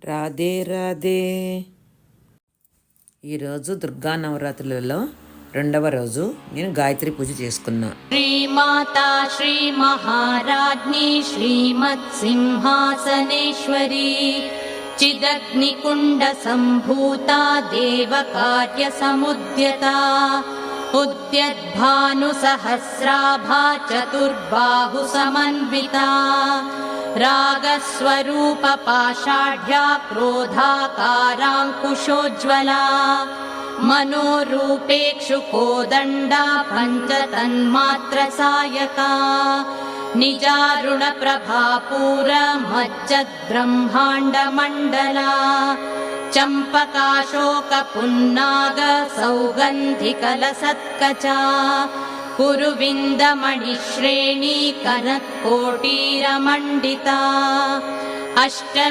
రాధే రాధే. ఈరోజు దుర్గా నవరాత్రులలో రెండవ రోజు నేను గాయత్రి పూజ చేసుకున్నా. శ్రీమాతా శ్రీ మహారాజ్ఞి శ్రీమత్ సింహాసనేశ్వరి చిదగ్నికుండ సంభూత దేవ కార్య సముద్యత ఉద్యద్భాను సహస్రాభా చతుర్బాహు సమన్వితా రాగస్వరూప పాషాఢ్యా క్రోధాకారాంకుశోజ్వలా మనోరూపేక్షు కోదండా పంచతన్మాత్ర సాయకా నిజారుణ ప్రభాపూర మజ్జద్ బ్రహ్మాండ మండలా చంపకాశోక పున్నాగ సౌగంధికలసత్కచా కురువిందమణిశ్రేణీ కనకోటీరమండితా అష్ట